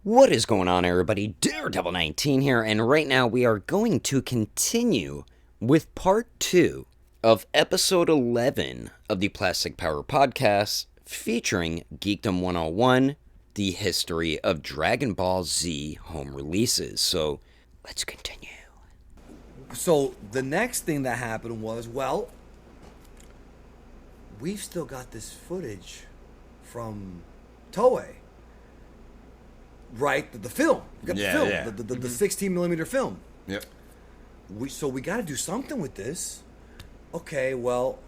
What is going on, everybody? Daredevil19 here, and right now we are going to continue with part 2 of episode 11 of the Plastic Power Podcast featuring Geekdom101, the history of Dragon Ball Z home releases. So, let's continue. So, the next thing that happened was, well, we've still got this footage from Toei. Right, the film. We got the film, the 16 millimeter film. Yep. We got to do something with this. Okay, well,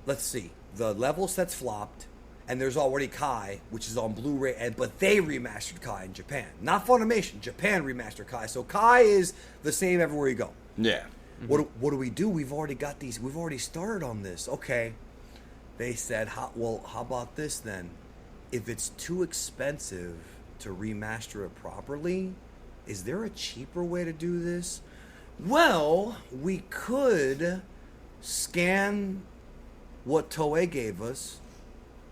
let's see. The level set's flopped, and there's already Kai, which is on Blu Ray, but they remastered Kai in Japan, not Funimation. Japan remastered Kai, so Kai is the same everywhere you go. Yeah. What do we do? We've already got these. We've already started on this. Okay. They said, how about this then? If it's too expensive to remaster it properly, is there a cheaper way to do this? Well, we could scan what Toei gave us,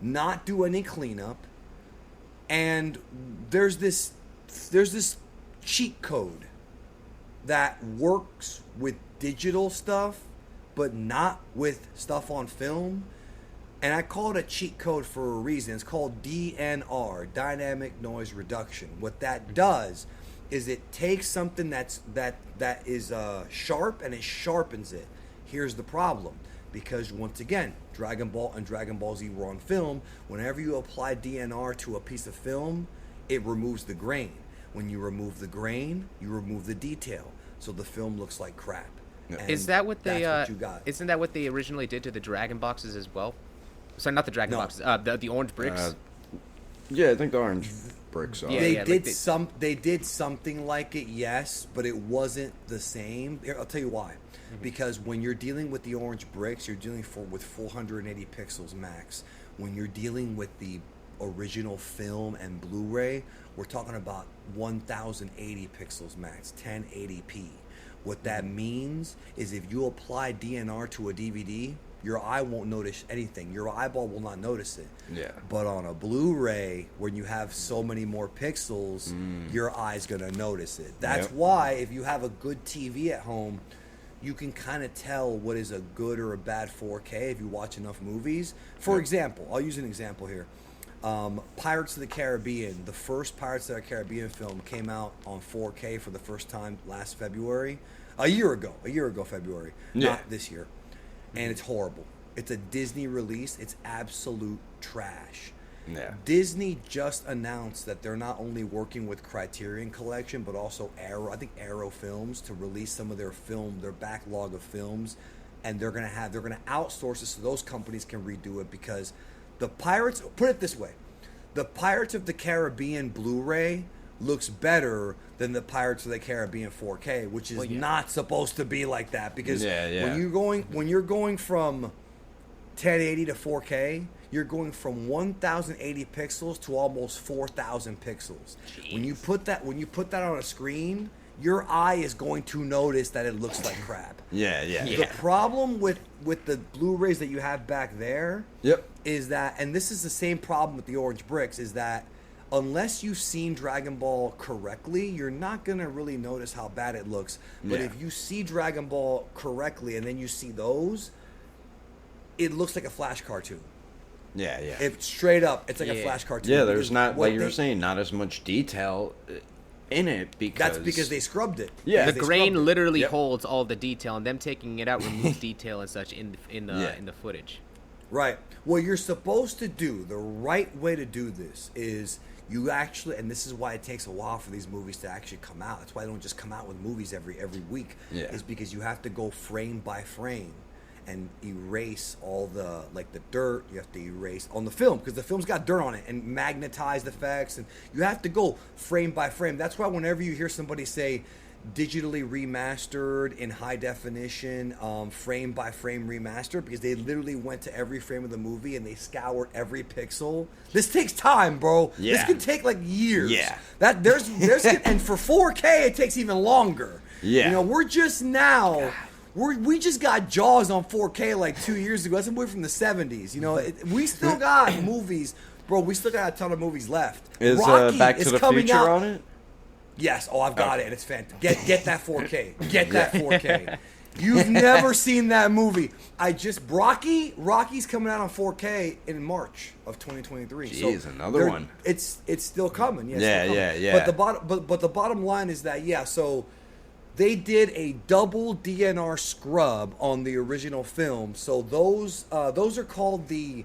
not do any cleanup, and there's this cheat code that works with digital stuff but not with stuff on film. And I call it a cheat code for a reason. It's called DNR, Dynamic Noise Reduction. What that does is it takes something that is sharp and it sharpens it. Here's the problem. Because once again, Dragon Ball and Dragon Ball Z were on film. Whenever you apply DNR to a piece of film, it removes the grain. When you remove the grain, you remove the detail. So the film looks like crap. Yeah. Is that what they? That's what you got. Isn't that what they originally did to the Dragon boxes as well? Sorry, not the Dragon boxes. The orange bricks. Yeah, I think the orange bricks are. Yeah. They did something like it, yes, but it wasn't the same. Here, I'll tell you why. Mm-hmm. Because when you're dealing with the orange bricks, you're dealing with 480 pixels max. When you're dealing with the original film and Blu Ray, we're talking about 1080 pixels max, 1080p. What that means is if you apply DNR to a DVD, your eye won't notice anything. Your eyeball will not notice it. Yeah. But on a Blu-ray, when you have so many more pixels, your eye's going to notice it. That's why if you have a good TV at home, you can kind of tell what is a good or a bad 4K if you watch enough movies. For example, I'll use an example here. Pirates of the Caribbean, the first Pirates of the Caribbean film came out on 4K for the first time last February. A year ago February, not this year. And it's horrible. It's a Disney release. It's absolute trash. Yeah. Disney just announced that they're not only working with Criterion Collection, but also Arrow Films to release some of their backlog of films, and they're gonna outsource it so those companies can redo it because the Pirates. Put it this way, the Pirates of the Caribbean Blu-ray looks better than the Pirates of the Caribbean 4K, which is not supposed to be like that because when you're going from 1080 to 4K, you're going from 1080 pixels to almost 4000 pixels. Jeez. When you put that on a screen, your eye is going to notice that it looks like crap. Yeah. The problem with the Blu-rays that you have back there is that, and this is the same problem with the orange bricks, is that unless you've seen Dragon Ball correctly, you're not going to really notice how bad it looks. But if you see Dragon Ball correctly and then you see those, it looks like a Flash cartoon. Yeah. It's straight up, it's like a Flash cartoon. Yeah, there's not, like you were saying, not as much detail in it because... That's because they scrubbed it. Yeah. The grain literally holds all the detail, and them taking it out removes detail and such in the footage. Right. What you're supposed to do, the right way to do this is... You actually, and this is why it takes a while for these movies to actually come out. That's why they don't just come out with movies every week. Yeah. Is because you have to go frame by frame and erase all the dirt. You have to erase on the film because the film's got dirt on it and magnetized effects, and you have to go frame by frame. That's why whenever you hear somebody say digitally remastered in high definition, frame by frame remastered, because they literally went to every frame of the movie and they scoured every pixel. This takes time, bro. Yeah. This could take like years. Yeah. There's and for 4K it takes even longer. Yeah. You know, we're just now. We just got Jaws on 4K like 2 years ago. That's a movie from the 70s. You know, we still got movies Bro, we still got a ton of movies left. Is Rocky Back to is the coming Future out. on it? Yes. Oh, I've got it, and it's fantastic. Get that 4K. Get that 4K. You've never seen that movie. Rocky's coming out on 4K in March of 2023. Jeez, so another one. It's still coming. Yeah, Yeah. But the bottom line is that so they did a double DNR scrub on the original film. So those are called the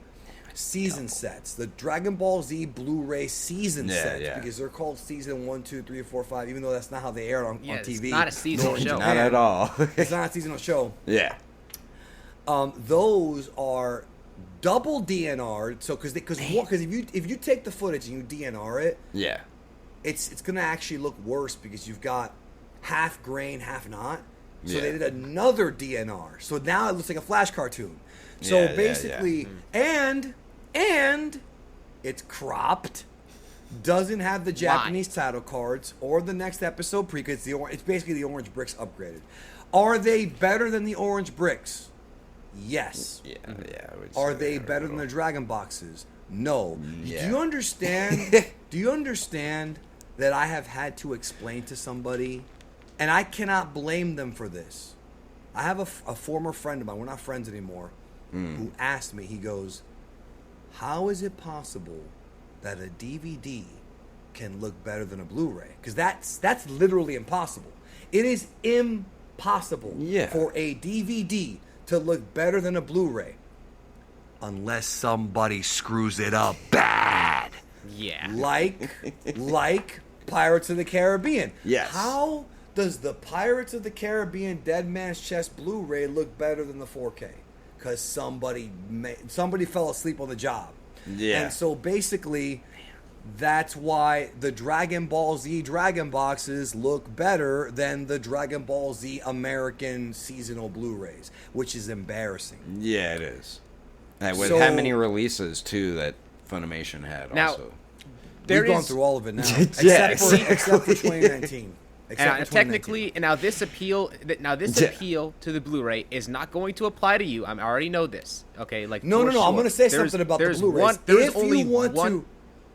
season sets, the Dragon Ball Z Blu Ray season sets, because they're called season 1, 2, 3, 4, 5, even though that's not how they aired on TV. It's not a seasonal show. Not at all. It's not a seasonal show. Yeah. Those are double DNR'd. So because if you take the footage and you DNR it, Yeah. it's gonna actually look worse because you've got half grain, half not. So they did another DNR. So now it looks like a Flash cartoon. So basically, and it's cropped. Doesn't have the Japanese title cards or the next episode because it's basically the Orange Bricks upgraded. Are they better than the Orange Bricks? Yes. Yeah. Are they better than the Dragon Boxes? No. Yeah. Do you understand? Do you understand that I have had to explain to somebody, and I cannot blame them for this. I have a former friend of mine. We're not friends anymore. Who asked me? He goes, "How is it possible that a DVD can look better than a Blu-ray? Because that's literally impossible. It is impossible for a DVD to look better than a Blu-ray unless somebody screws it up bad. Yeah. Like Pirates of the Caribbean. Yes. How does the Pirates of the Caribbean Dead Man's Chest Blu-ray look better than the 4K? Because somebody fell asleep on the job. Yeah. And so basically, that's why the Dragon Ball Z Dragon Boxes look better than the Dragon Ball Z American seasonal Blu-rays, which is embarrassing. Yeah, it is. And with how many releases, too, that Funimation had Now, also. We've gone through all of it now, except for 2019. Technically, this appeal to the Blu-ray is not going to apply to you. I already know this. Okay, like no. I'm going to say something about the Blu-rays. There's only one.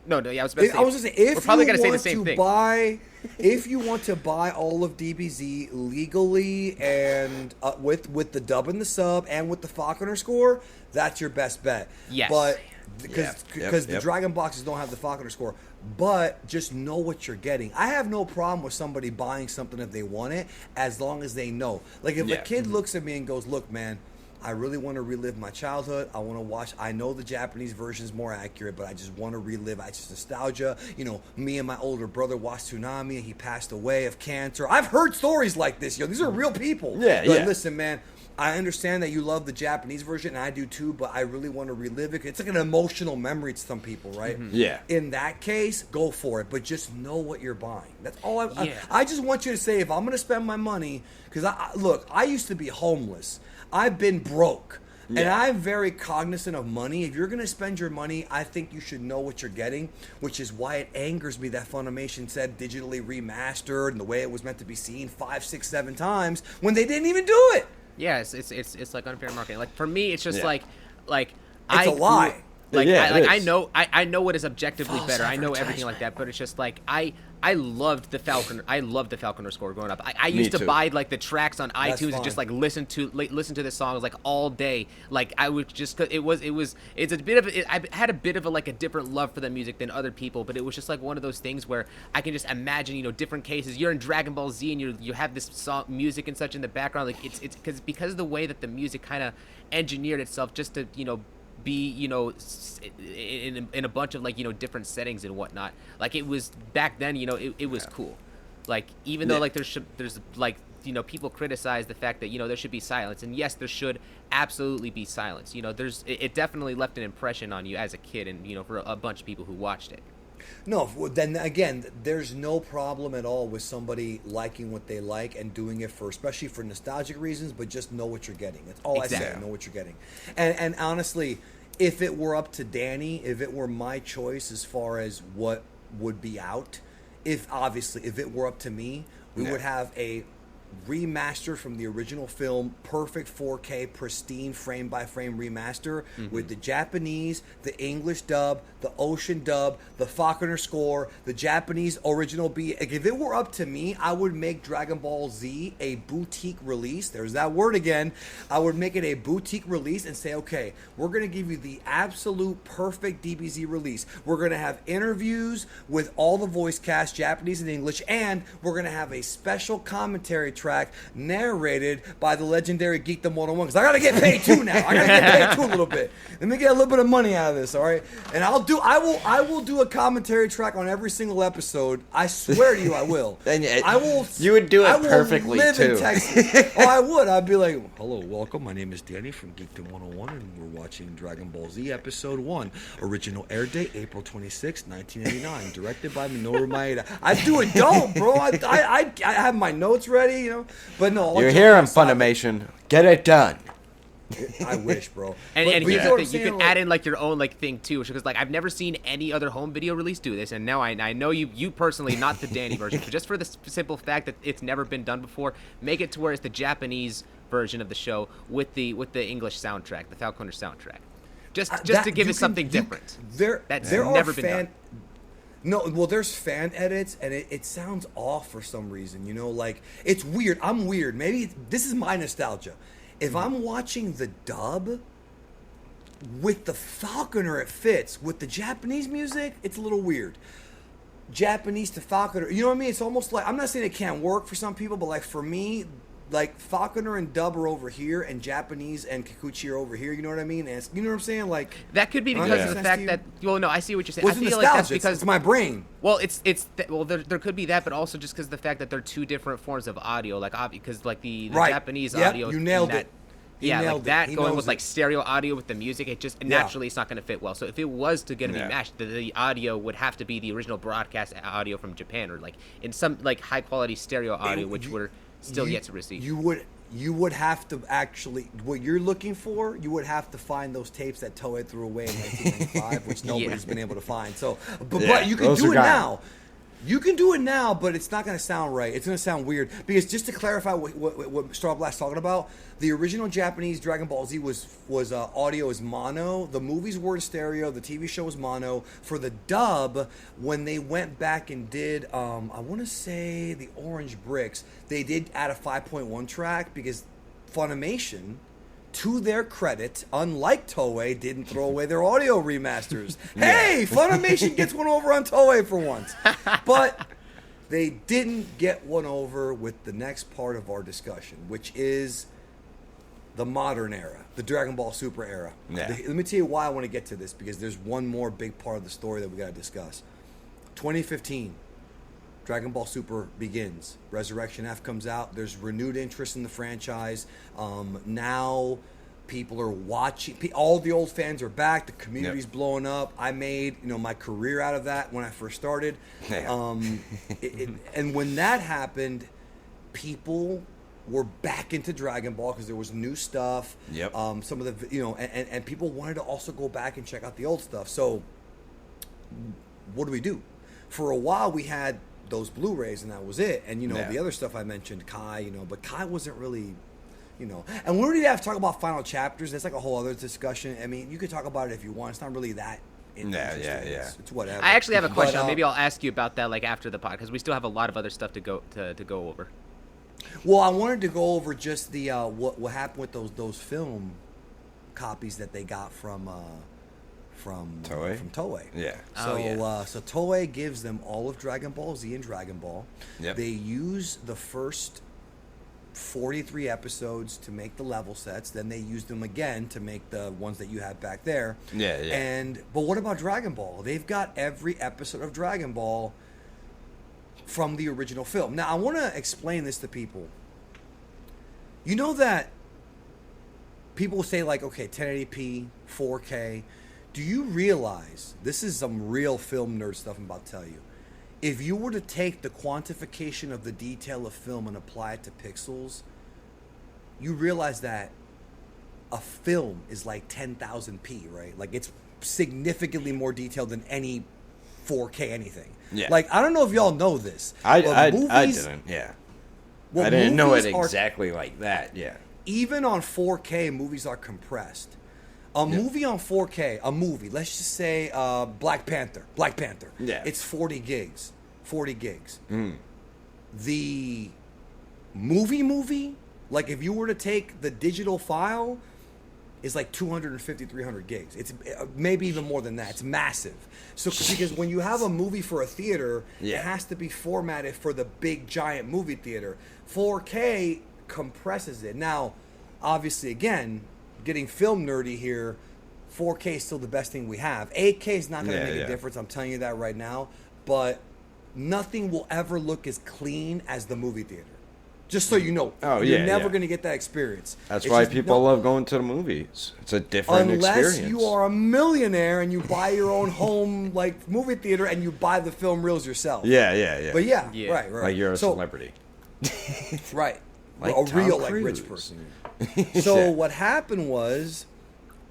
No, yeah, I was about to say. If we're probably going to say the same thing. If you want to buy all of DBZ legally and with the dub and the sub and with the Falconer score, that's your best bet. Yes. But because the Yep. Dragon Boxes don't have the Falconer score. But just know what you're getting. I have no problem with somebody buying something if they want it, as long as they know. Like if a kid looks at me and goes, "Look, man, I really want to relive my childhood. I want to watch. I know the Japanese version is more accurate, but I just want to relive. It's just nostalgia. You know, me and my older brother watched Tsunami, and he passed away of cancer. I've heard stories like this. These are real people. Yeah. Listen, man. I understand that you love the Japanese version, and I do too, but I really want to relive it. It's like an emotional memory to some people, right? Mm-hmm. Yeah. In that case, go for it, but just know what you're buying. That's all I just want you to say, if I'm going to spend my money, because I used to be homeless. I've been broke. And I'm very cognizant of money. If you're going to spend your money, I think you should know what you're getting, which is why it angers me that Funimation said digitally remastered and the way it was meant to be seen 5, 6, 7 times when they didn't even do it. Yeah, it's like unfair marketing. Like for me, it's just like it's a lie. I know what is objectively better. I know everything like that, but it's just like I loved the Falconer. I loved the Falconer score growing up. I used to buy like the tracks on iTunes and just like listen to the songs like all day. Like I would just I had a bit of a different love for the music than other people, but it was just like one of those things where I can just imagine different cases. You're in Dragon Ball Z and you have this song music and such in the background. Like it's because of the way that the music kind of engineered itself just to be in a bunch of different settings and whatnot. Like it was back then, it was cool. Like even though there's people criticize the fact that there should be silence, and yes, there should absolutely be silence. It definitely left an impression on you as a kid, and for a bunch of people who watched it. No, then again, there's no problem at all with somebody liking what they like and doing it especially for nostalgic reasons, but just know what you're getting. That's all I say, know what you're getting. And honestly, if it were up to Danny, if it were my choice as far as what would be out, if it were up to me, we would have a remastered from the original film, perfect 4K, pristine frame-by-frame remaster with the Japanese, the English dub, the Ocean dub, the Faulconer score, the Japanese original beat. Like, if it were up to me, I would make Dragon Ball Z a boutique release. There's that word again. I would make it a boutique release and say, okay, we're going to give you the absolute perfect DBZ release. We're going to have interviews with all the voice cast, Japanese and English, and we're going to have a special commentary track narrated by the legendary Geekdom101, because I gotta get paid too now. I gotta get paid too a little bit. Let me get a little bit of money out of this, all right? And I will do a commentary track on every single episode. I swear to you, I will. I will. You would do it perfectly live too. In Texas. Oh, I would. I'd be like, hello, welcome. My name is Danny from Geekdom101, and we're watching Dragon Ball Z Episode 1. Original air date April 26, 1989. Directed by Minoru Maeda. I do it dope, bro. I have my notes ready, you know. But no, you're here on Funimation. Get it done. I wish, bro. And here's the thing: you can add in like your own like thing too, because like I've never seen any other home video release do this, and now I know you personally, not the Danny version, but just for the simple fact that it's never been done before, make it to where it's the Japanese version of the show with the English soundtrack, the Faulconer soundtrack, just to give it something different. That's never been done. No, well, there's fan edits, and it sounds off for some reason, you know, like, it's weird. I'm weird. Maybe this is my nostalgia. If I'm watching the dub, with the Faulconer, it fits. With the Japanese music, it's a little weird. Japanese to Faulconer, you know what I mean? It's almost like, I'm not saying it can't work for some people, but, like, for me, like, Faulconer and dub are over here, and Japanese and Kikuchi are over here. You know what I mean? And you know what I'm saying? Like, that could be because of the fact that. Well, no, I see what you're saying. Well, I feel like that's because it's my brain. Well, there could be that, but also just because of the fact that they're two different forms of audio, like because like the Japanese audio. You nailed it. Like that going with like stereo audio with the music, it just naturally it's not going to fit well. So if it was to get to be matched, the audio would have to be the original broadcast audio from Japan, or like in some like high quality stereo audio, which we're still yet to receive. You would have to actually, what you're looking for, you would have to find those tapes that Toei threw away in 1995, which nobody's been able to find. So, but you can do it now. You can do it now, but it's not going to sound right. It's going to sound weird. Because just to clarify what Starblast's talking about, the original Japanese Dragon Ball Z was audio is mono. The movies were in stereo. The TV show was mono. For the dub, when they went back and did, I want to say the Orange Bricks, they did add a 5.1 track because Funimation, to their credit, unlike Toei, didn't throw away their audio remasters. Hey, Funimation gets one over on Toei for once. But they didn't get one over with the next part of our discussion, which is the modern era, the Dragon Ball Super era. Yeah. Let me tell you why I want to get to this, because there's one more big part of the story that we got to discuss. 2015. Dragon Ball Super begins. Resurrection F comes out. There's renewed interest in the franchise. Now people are watching. All the old fans are back. The community's blowing up. I made my career out of that when I first started. And when that happened, people were back into Dragon Ball because there was new stuff. Some of the and people wanted to also go back and check out the old stuff. So what do? For a while we had those Blu Rays, and that was it. And the other stuff I mentioned, Kai, but Kai wasn't really, and we don't even have to talk about final chapters. That's like a whole other discussion. I mean, you could talk about it if you want. It's not really that interesting. It's whatever. I actually have a question. Maybe I'll ask you about that like after the pod, because we still have a lot of other stuff to go over. Well, I wanted to go over just the what happened with those film copies that they got from Toei. So Toei gives them all of Dragon Ball Z and Dragon Ball. They use the first 43 episodes to make the level sets. Then they use them again to make the ones that you have back there. But what about Dragon Ball? They've got every episode of Dragon Ball from the original film. Now, I want to explain this to people. You know that people say, like, okay, 1080p, 4K. Do you realize, this is some real film nerd stuff I'm about to tell you, if you were to take the quantification of the detail of film and apply it to pixels, you realize that a film is like 10,000p, right? Like, it's significantly more detailed than any 4K anything. Like, I don't know if y'all know this. I didn't. Well, I didn't know it movies are- exactly like that. Yeah. Even on 4K, movies are compressed. A movie on 4K, let's just say Black Panther. Yeah. It's 40 gigs. The movie, like if you were to take the digital file, is like 250, 300 gigs. It's maybe even more than that. It's massive. So because when you have a movie for a theater, it has to be formatted for the big giant movie theater. 4K compresses it. Now, obviously, again, getting film nerdy here, 4K is still the best thing we have. 8K is not going to make a difference. I'm telling you that right now. But nothing will ever look as clean as the movie theater. Just so you know. You're never going to get that experience. That's why people love going to the movies. It's a different experience. Unless you are a millionaire and you buy your own home like movie theater and you buy the film reels yourself. Yeah. But right. Like you're a celebrity. Right. Like a Tom real Cruise. like rich person. So what happened was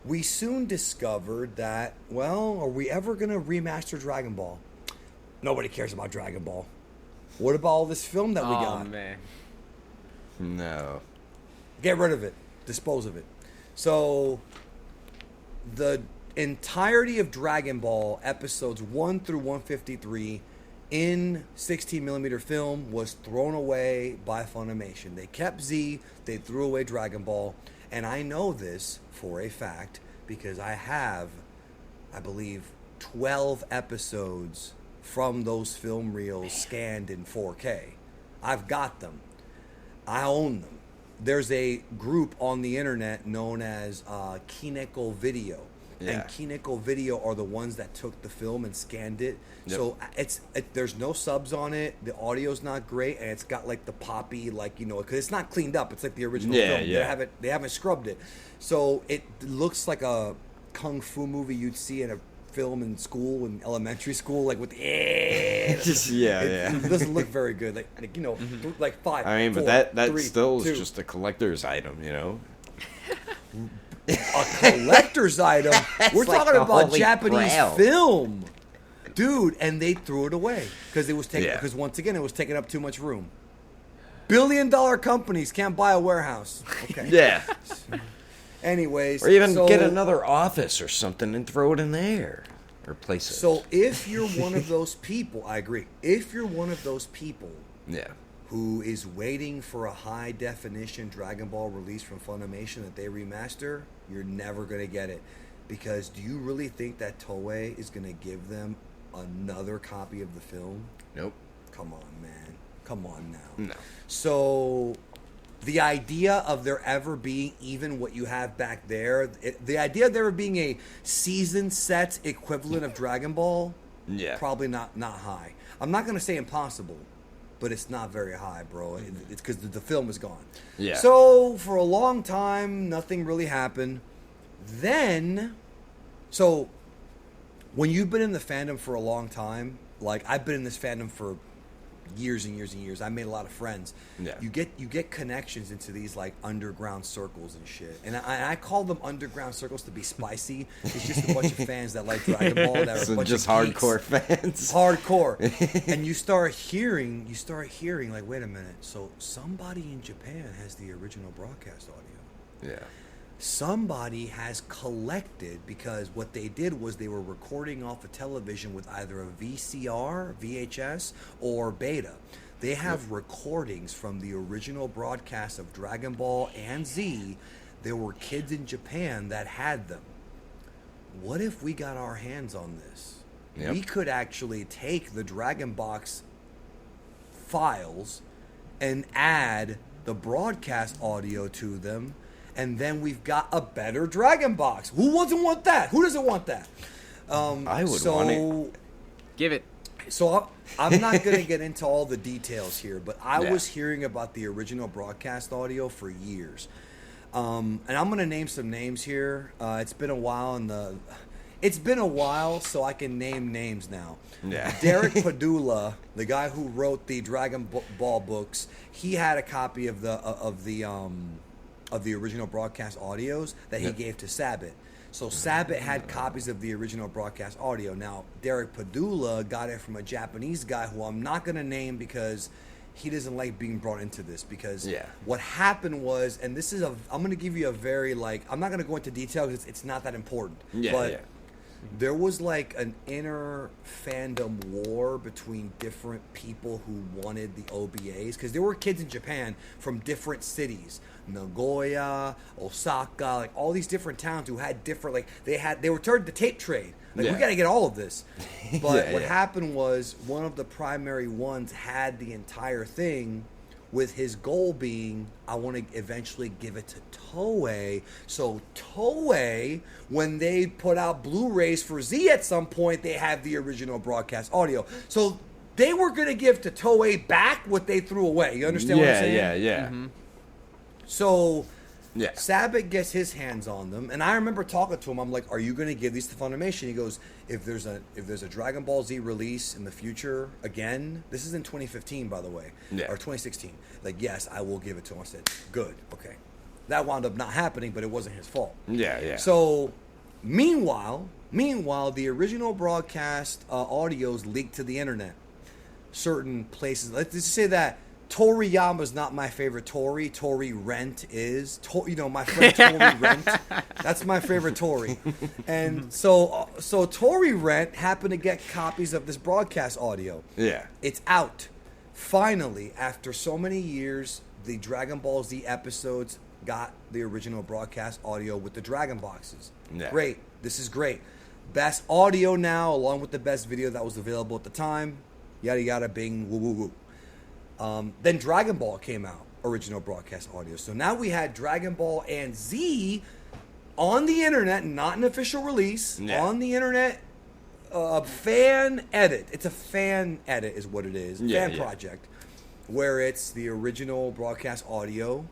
we soon discovered that, well, are we ever going to remaster Dragon Ball? Nobody cares about Dragon Ball. What about all this film that we got? Oh, man. No. Get rid of it. Dispose of it. So the entirety of Dragon Ball episodes 1 through 153 in 16mm film was thrown away by Funimation. They kept Z, they threw away Dragon Ball, and I know this for a fact because I have, I believe, 12 episodes from those film reels scanned in 4K. I've got them. I own them. There's a group on the internet known as Kineko Video. And Kineko Video are the ones that took the film and scanned it. Yep. So there's no subs on it. The audio's not great, and it's got like the poppy, like, you know, because it's not cleaned up. It's like the original film. Yeah. They haven't scrubbed it, so it looks like a kung fu movie you'd see in a film in school, in elementary school, like with the it doesn't look very good. Like you know, like 5. I mean, 4, but that 3, still 2. is just a collector's item, you know. A collector's item. We're like talking the about Holy Japanese Grail. film, dude, and they threw it away because it was taking. Yeah. Because once again, it was taking up too much room. $1 billion companies can't buy a warehouse. Okay. Yeah. Anyways, Or even so, get another office or something and throw it in there. Or place it. So if you're one of those people, I agree. If you're one of those people who is waiting for a high definition Dragon Ball release from Funimation that they remaster, you're never going to get it. Because do you really think that Toei is going to give them another copy of the film? Nope. Come on, man. Come on now. No. So the idea of there ever being even what you have back there, the idea of there being a season set equivalent of Dragon Ball, probably not high. I'm not going to say impossible, but it's not very high, bro. It's because the film is gone. Yeah. So for a long time, nothing really happened. Then, so when you've been in the fandom for a long time, like I've been in this fandom for years and years and years. I made a lot of friends. Yeah. You get connections into these like underground circles and shit. And I call them underground circles to be spicy. It's just a bunch of fans that like Dragon Ball that are So a bunch just of geeks. hardcore fans. Hardcore. And you start hearing like, wait a minute. So somebody in Japan has the original broadcast audio. Yeah. Somebody has collected, because what they did was they were recording off a television with either a VCR, VHS, or beta. They have recordings from the original broadcast of Dragon Ball and Z. There were kids in Japan that had them. What if we got our hands on this? Yep. We could actually take the Dragon Box files and add the broadcast audio to them, and then we've got a better Dragon Box. Who doesn't want that? Who doesn't want that? I would want it. Give it. So I'm not going to get into all the details here, but I was hearing about the original broadcast audio for years. And I'm going to name some names here. It's been a while, so I can name names now. Yeah. Derek Padula, the guy who wrote the Dragon Ball books, he had a copy of the original broadcast audios that he gave to Sabat. So Sabat had copies of the original broadcast audio. Now, Derek Padula got it from a Japanese guy who I'm not going to name because he doesn't like being brought into this because Yeah. what happened was, and this is I'm going to give you a very, like, I'm not going to go into detail because it's not that important. Yeah, but yeah. there was like an inner fandom war between different people who wanted the OBAs because there were kids in Japan from different cities, Nagoya, Osaka, like all these different towns who had different, like they were turned to tape trade. Like, we got to get all of this. But what happened was one of the primary ones had the entire thing, with his goal being, I want to eventually give it to Toei. So Toei, when they put out Blu Rays for Z at some point, they have the original broadcast audio. So they were going to give to Toei back what they threw away. You understand what I'm saying? Yeah. Mm-hmm. So Yeah. Sabat gets his hands on them, and I remember talking to him. I'm like, "Are you going to give these to Funimation?" He goes, "If there's a Dragon Ball Z release in the future again, this is in 2015, by the way, or 2016. Like, yes, I will give it to him." I said, "Good, okay." That wound up not happening, but it wasn't his fault. Yeah. So, meanwhile, the original broadcast audios leaked to the internet. Certain places. Let's just say that Toriyama's not my favorite Tori. Tori Rent is. My friend Tori Rent. That's my favorite Tori. And so Tori Rent happened to get copies of this broadcast audio. Yeah. It's out. Finally, after so many years, the Dragon Ball Z episodes got the original broadcast audio with the Dragon boxes. Yeah. Great. This is great. Best audio now, along with the best video that was available at the time. Yada yada bing woo woo woo. Then Dragon Ball came out, original broadcast audio. So now we had Dragon Ball and Z on the internet, not an official release, on the internet, fan edit. It's a fan edit is what it is, fan project, where it's the original broadcast audio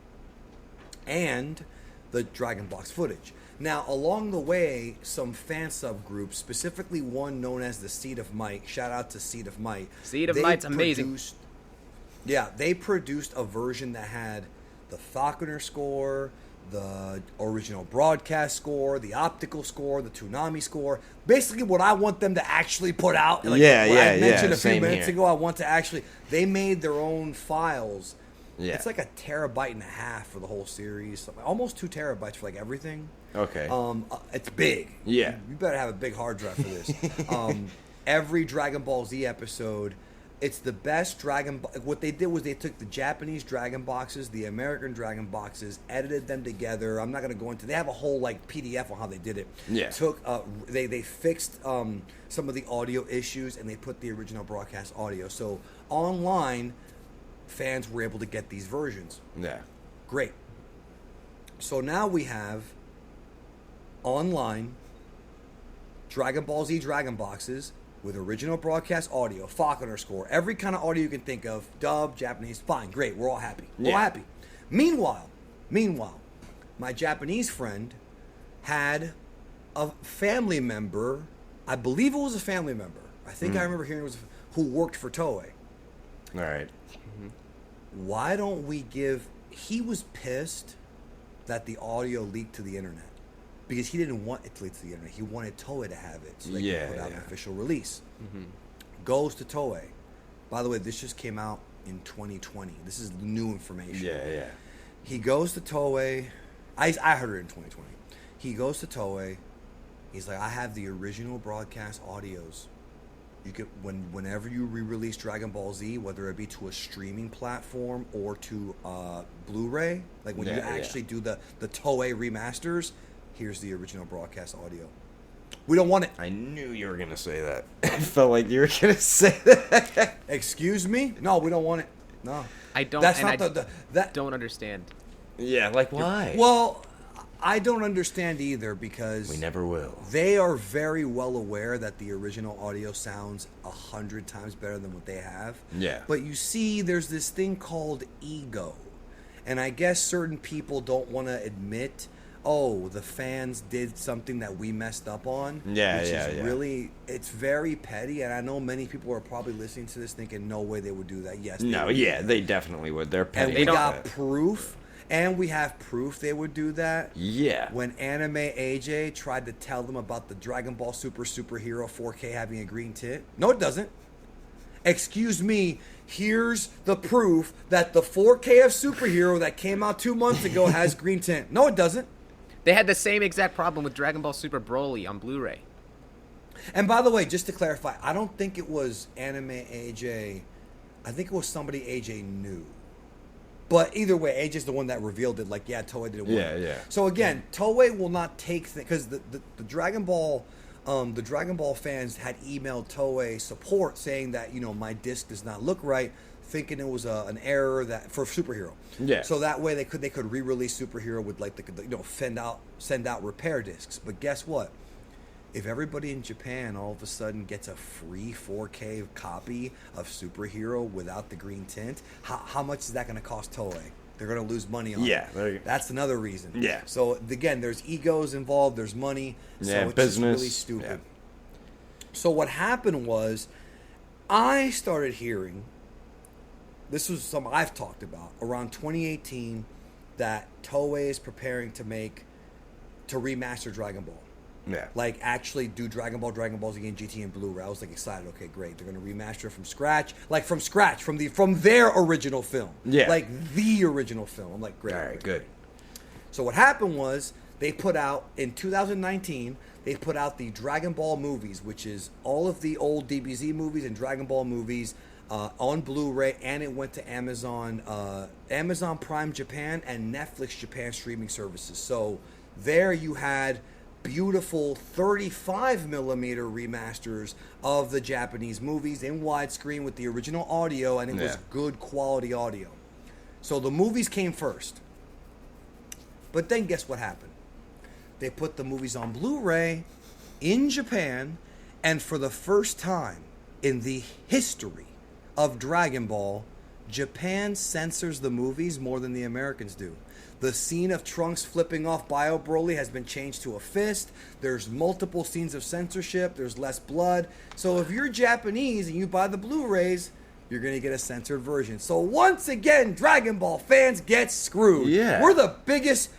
and the Dragon Box footage. Now, along the way, some fan subgroups, specifically one known as the Seed of Might, shout out to Seed of Might. Seed of Might's amazing. They produced a version that had the Falconer score, the original broadcast score, the optical score, the Toonami score. Basically, what I want them to actually put out. Like I mentioned a few minutes ago, I want to actually. They made their own files. Yeah. It's like 1.5 terabytes for the whole series. Almost 2 terabytes for like everything. Okay. It's big. Yeah. You better have a big hard drive for this. Every Dragon Ball Z episode. It's the best Dragon Ball. What they did was they took the Japanese Dragon boxes, the American Dragon boxes, edited them together. I'm not going to go into. They have a whole like PDF on how they did it. Yeah. They fixed some of the audio issues and they put the original broadcast audio. So online, fans were able to get these versions. Yeah. Great. So now we have online Dragon Ball Z Dragon boxes with original broadcast audio, Falconer score, every kind of audio you can think of, dub, Japanese, fine, great, we're all happy. We're all happy. Meanwhile, my Japanese friend had a family member, I believe it was a family member, I think I remember hearing it was, who worked for Toei. All right. Why don't we give, he was pissed that the audio leaked to the internet. Because he didn't want it to leak to the internet. He wanted Toei to have it so they could put out an official release. Goes to Toei. By the way, this just came out in 2020. This is new information. Yeah. He goes to Toei. I heard it in 2020. He goes to Toei. He's like, I have the original broadcast audios. You could whenever you re-release Dragon Ball Z, whether it be to a streaming platform or to Blu Ray, like when you actually do the Toei remasters. Here's the original broadcast audio. We don't want it. I knew you were going to say that. I felt like you were going to say that. Excuse me? No, we don't want it. No. I don't. That's and not I don't understand. Yeah, like why? Well, I don't understand either because we never will. They are very well aware that the original audio sounds 100 times better than what they have. Yeah. But you see, there's this thing called ego. And I guess certain people don't want to admit, oh, the fans did something that we messed up on. Yeah, which is really, it's very petty, and I know many people are probably listening to this thinking, no way they would do that. Yes, they definitely would. They're petty. And we got proof, and we have proof they would do that. Yeah. When Anime AJ tried to tell them about the Dragon Ball Superhero 4K having a green tint. No, it doesn't. excuse me, here's the proof that the 4K of Superhero that came out 2 months ago has green tint. No, it doesn't. They had the same exact problem with Dragon Ball Super Broly on Blu-ray. And by the way, just to clarify, I don't think it was Anime AJ. I think it was somebody AJ knew. But either way, AJ's the one that revealed it. Like, yeah, Toei didn't want it. Yeah. So again, Toei will not take because the Dragon Ball fans had emailed Toei support saying that my disc does not look right, thinking it was an error that for Superhero. Yeah. So that way they could re-release Superhero with like send out repair discs. But guess what? If everybody in Japan all of a sudden gets a free 4K copy of Superhero without the green tint, how much is that going to cost Toei? They're going to lose money on it. Yeah. That's another reason. Yeah. So, again, there's egos involved. There's money. So Yeah, it's business. just really stupid. Yeah. So what happened was I started hearing, this was something I've talked about, around 2018, that Toei is preparing to remaster Dragon Ball. Yeah. Like, actually do Dragon Ball Z, and GT, and Blu Ray. I was, like, excited. Okay, great. They're going to remaster it from scratch. Like, from their original film. Yeah. Like, the original film. I'm like, great. All right, good. So what happened was, they put out, in 2019, they put out the Dragon Ball movies, which is all of the old DBZ movies and Dragon Ball movies on Blu-ray, and it went to Amazon Prime Japan and Netflix Japan streaming services. So there you had beautiful 35 millimeter remasters of the Japanese movies in widescreen with the original audio, and it was good quality audio. So the movies came first. But then guess what happened? They put the movies on Blu-ray in Japan, and for the first time in the history of Dragon Ball, Japan censors the movies more than the Americans do. The scene of Trunks flipping off Bio Broly has been changed to a fist. There's multiple scenes of censorship. There's less blood. So if you're Japanese and you buy the Blu-rays, you're going to get a censored version. So once again, Dragon Ball fans get screwed. Yeah. We're the biggest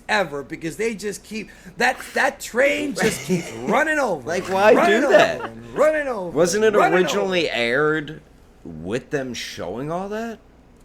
ever because they just keep that train just keeps running over. Like, why do that? Running over. Wasn't it running originally over. aired with them showing all that?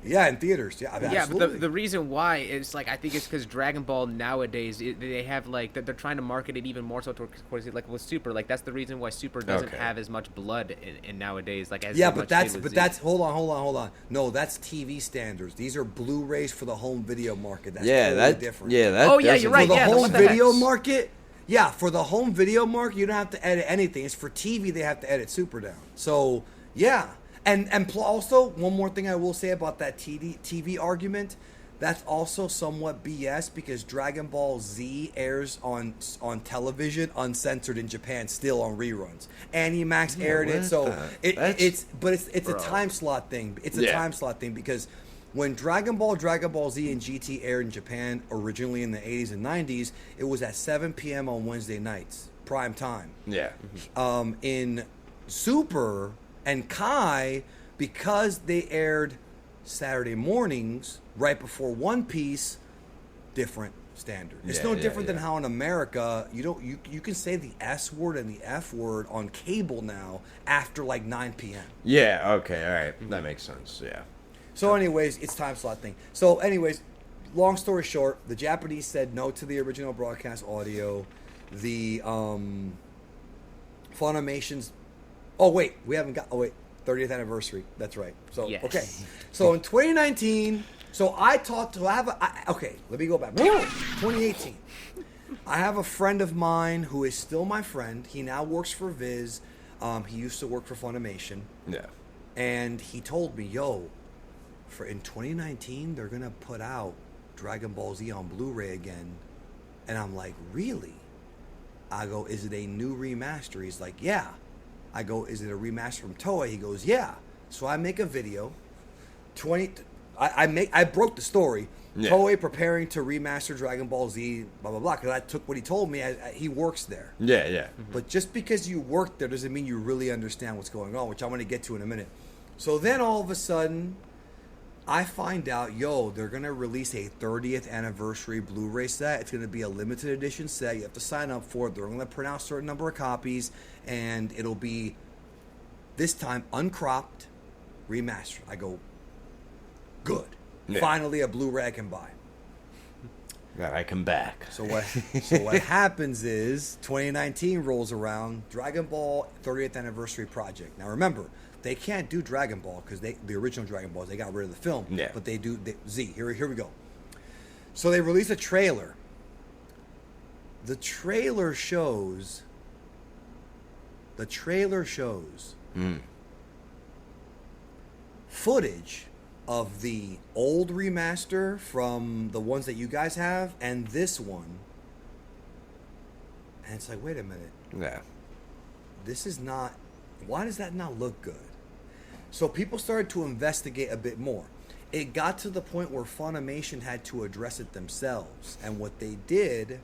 Yeah, in theaters. Yeah, Yeah, absolutely. but the reason why is like I think it's because Dragon Ball nowadays they have like they're trying to market it even more so towards like with Super. Like that's the reason why Super doesn't have as much blood in nowadays. Like as but that's hold on. No, that's TV standards. These are Blu-rays for the home video market. That's totally different. Yeah, that. Oh, yeah, you're right. For the Yeah, home what the video heck? market. Yeah, for the home video market, you don't have to edit anything. It's for TV. They have to edit Super down. So yeah. And also, one more thing I will say about that TV argument, that's also somewhat BS because Dragon Ball Z airs on television uncensored in Japan, still on reruns. Animax aired it, so it's a time slot thing. It's a time slot thing because when Dragon Ball Z, and GT aired in Japan originally in the 80s and 90s, it was at 7 p.m. on Wednesday nights, prime time. Yeah. In Super and Kai, because they aired Saturday mornings right before One Piece, different standard. It's no different than how in America you can say the S word and the F word on cable now after like 9 p.m. Yeah. Okay. All right. That makes sense. Yeah. So anyways, it's time slot thing. So anyways, long story short, the Japanese said no to the original broadcast audio. The Funimation's 30th anniversary. That's right. So Yes. okay. So in 2019, let me go back. 2018. I have a friend of mine who is still my friend. He now works for Viz. He used to work for Funimation. Yeah. And he told me, in 2019 they're gonna put out Dragon Ball Z on Blu-ray again. And I'm like, really? I go, is it a new remaster? He's like, yeah. I go, is it a remaster from Toei? He goes, yeah. So I make a video. I broke the story. Yeah. Toei preparing to remaster Dragon Ball Z, blah, blah, blah. Because I took what he told me. He works there. Yeah, yeah. Mm-hmm. But just because you work there doesn't mean you really understand what's going on, which I'm going to get to in a minute. So then all of a sudden, I find out, they're going to release a 30th anniversary Blu-ray set. It's going to be a limited edition set. You have to sign up for it. They're going to print out a certain number of copies, and it'll be This time uncropped, remastered. I go, good. Yeah. Finally a Blu-ray I can buy. That I come back. So what happens is 2019 rolls around, Dragon Ball 30th Anniversary Project. Now remember, they can't do Dragon Ball because the original Dragon Balls, they got rid of the film. Yeah. But they do Z. Here we go. So they release a trailer. The trailer shows footage of the old remaster from the ones that you guys have and this one. And it's like, wait a minute. Yeah. This is not... Why does that not look good? So people started to investigate a bit more. It got to the point where Funimation had to address it themselves. And what they did,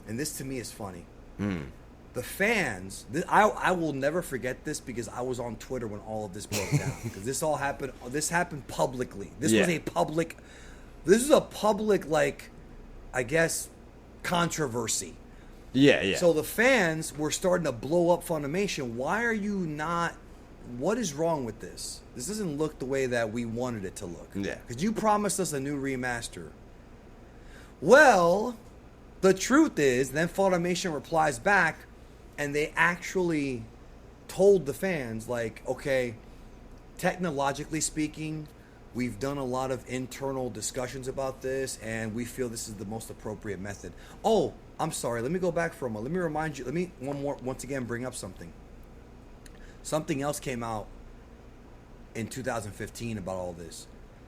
and this to me is funny, the fans, I will never forget this because I was on Twitter when all of this broke down. Because this happened publicly. This is a public, like, I guess, controversy. Yeah. So the fans were starting to blow up Funimation. Why are you not... What is wrong with this? This doesn't look the way that we wanted it to look. Yeah. Because you promised us a new remaster. Well, the truth is, then Funimation replies back, and they actually told the fans, like, okay, technologically speaking, we've done a lot of internal discussions about this, and we feel this is the most appropriate method. Oh, I'm sorry. Let me go back for a moment. Let me remind you. Let me once again bring up something. Something else came out in 2015 about all this.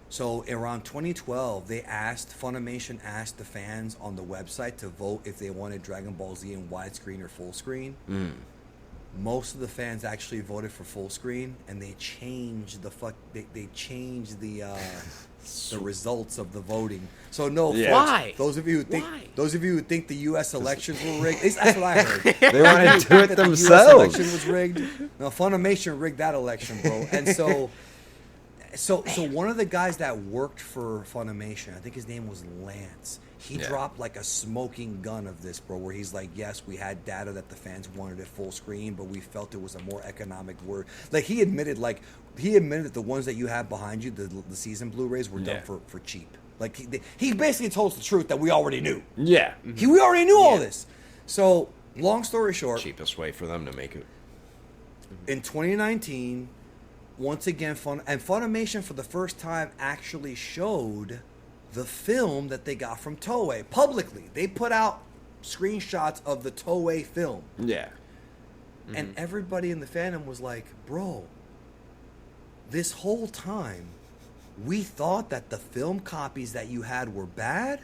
So around 2012, Funimation asked the fans on the website to vote if they wanted Dragon Ball Z in widescreen or full screen. Most of the fans actually voted for full screen, and they changed they changed the results of the voting. So no, Yeah. folks, Why? those of you who think the U.S. elections were rigged, that's what I heard. They want to do it That the U.S. themselves. election was rigged. No, Funimation rigged that election, bro. And so one of the guys that worked for Funimation, I think his name was Lance. He dropped like a smoking gun of this, bro, where he's like, yes, we had data that the fans wanted it full screen, but we felt it was a more economic word. Like he admitted that the ones that you have behind you, the season Blu Rays, were done for cheap. Like he basically told us the truth that we already knew. Yeah. We already knew all this. So long story short, Cheapest way for them to make it. in 2019, once again, Funimation for the first time actually showed the film that they got from Toei publicly. They put out screenshots of the Toei film. Yeah. And everybody in the fandom was like, bro, this whole time, we thought that the film copies that you had were bad?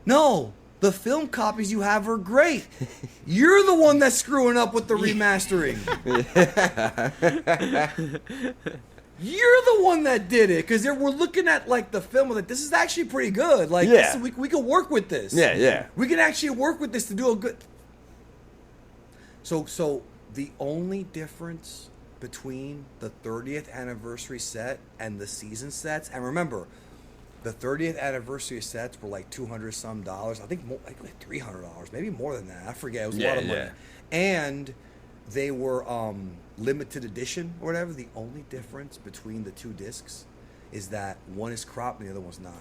No, the film copies you have are great. You're the one that's screwing up with the remastering. You're the one that did it, because we're looking at like the film, like this is actually pretty good. Like we could work with this. Yeah. We can actually work with this to do a good. So the only difference between the 30th anniversary set and the season sets, and remember, the 30th anniversary sets were like $200 some. I think more, like $300, maybe more than that. I forget. It was a lot of money, and they were limited edition or whatever. The only difference between the two discs is that one is cropped and the other one's not.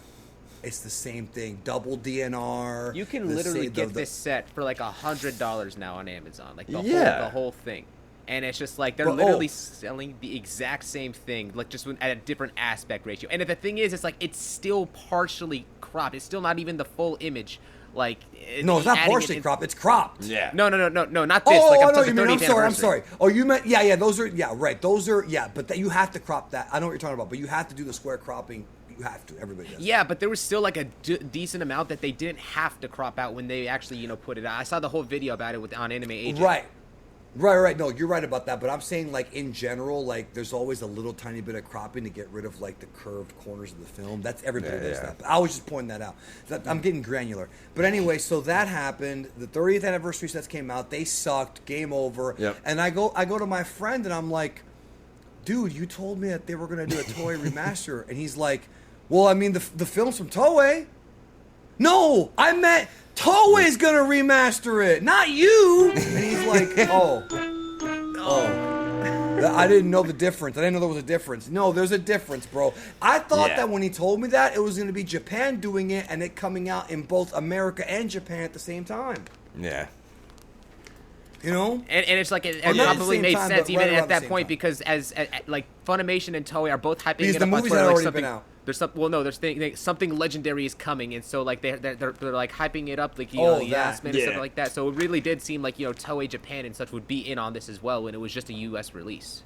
It's the same thing. Double DNR. You can literally get this set for like $100 now on Amazon. Like the whole thing. And it's just like they're literally selling the exact same thing, like just at a different aspect ratio. And the thing is, it's like it's still partially cropped. It's still not even the full image. Like no, it's not partially cropped. It's cropped. Yeah. No, not this. Oh, like, I know what you mean. I'm sorry. Oh, you meant those are right. Those are but you have to crop that. I know what you're talking about, but you have to do the square cropping. You have to. Everybody does. Yeah, but there was still like a decent amount that they didn't have to crop out when they actually put it out. I saw the whole video about it on Anime Agent. Right. No, you're right about that. But I'm saying, like, in general, like, there's always a little tiny bit of cropping to get rid of, like, the curved corners of the film. That's everybody does that. But I was just pointing that out. I'm getting granular. But anyway, so that happened. The 30th anniversary sets came out. They sucked. Game over. Yep. And I go to my friend and I'm like, dude, you told me that they were going to do a Toei remaster. And he's like, well, I mean, the film's from Toei. No, I meant Toei's gonna remaster it, not you. And he's like, oh. I didn't know the difference. I didn't know there was a difference. No, there's a difference, bro. I thought that when he told me that, it was going to be Japan doing it and it coming out in both America and Japan at the same time. Yeah. You know? And it's like it Or not at the probably same made time, sense but even right around at the that same point time. because as like Funimation and Toei are both hyping Because it the up on movies Twitter, had like already something. been out. There's something legendary is coming, and so like they're like hyping it up like the last minute something like that. So it really did seem like Toei Japan and such would be in on this as well when it was just a U.S. release.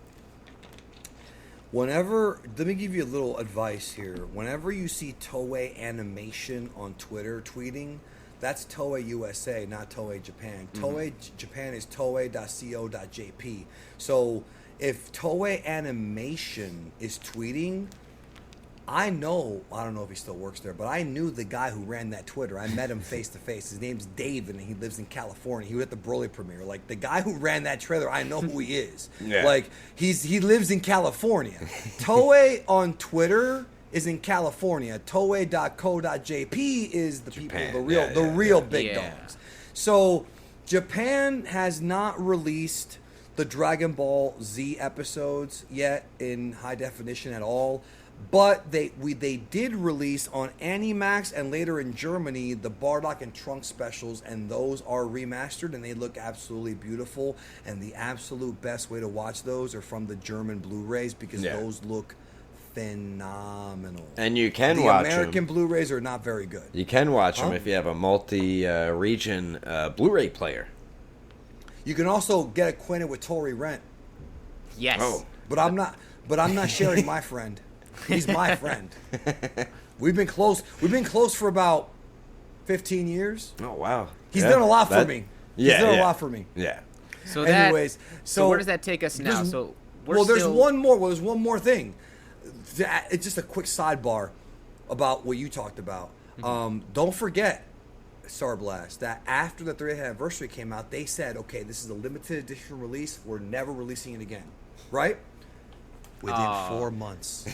Let me give you a little advice here. Whenever you see Toei Animation on Twitter tweeting, that's Toei USA, not Toei Japan. Toei Japan is toei.co.jp. So if Toei Animation is tweeting, I don't know if he still works there, but I knew the guy who ran that Twitter. I met him face to face. His name's Dave, and he lives in California. He was at the Broly premiere. Like, the guy who ran that trailer, I know who he is. Yeah. Like, he lives in California. Toei on Twitter is in California. Toei.co.jp is the Japan. people, the real big Yeah. dogs. So Japan has not released the Dragon Ball Z episodes yet in high definition at all. But they did release on Animax and later in Germany the Bardock and Trunks specials, and those are remastered and they look absolutely beautiful. And the absolute best way to watch those are from the German Blu Rays because those look phenomenal. And you can the watch American them. Blu Rays are not very good. You can watch them if you have a multi-region Blu-ray player. You can also get acquainted with Tori Rent. Yes. Oh. But I'm not sharing my friend. He's my friend. We've been close for about 15 years. Oh, wow. He's done a lot for me. He's done a lot for me. Yeah. So Anyways, so where does that take us now? So there's one more thing. It's just a quick sidebar about what you talked about. Don't forget, Starblast, that after the 30th anniversary came out, they said, okay, this is a limited edition release. We're never releasing it again. Right? Within 4 months.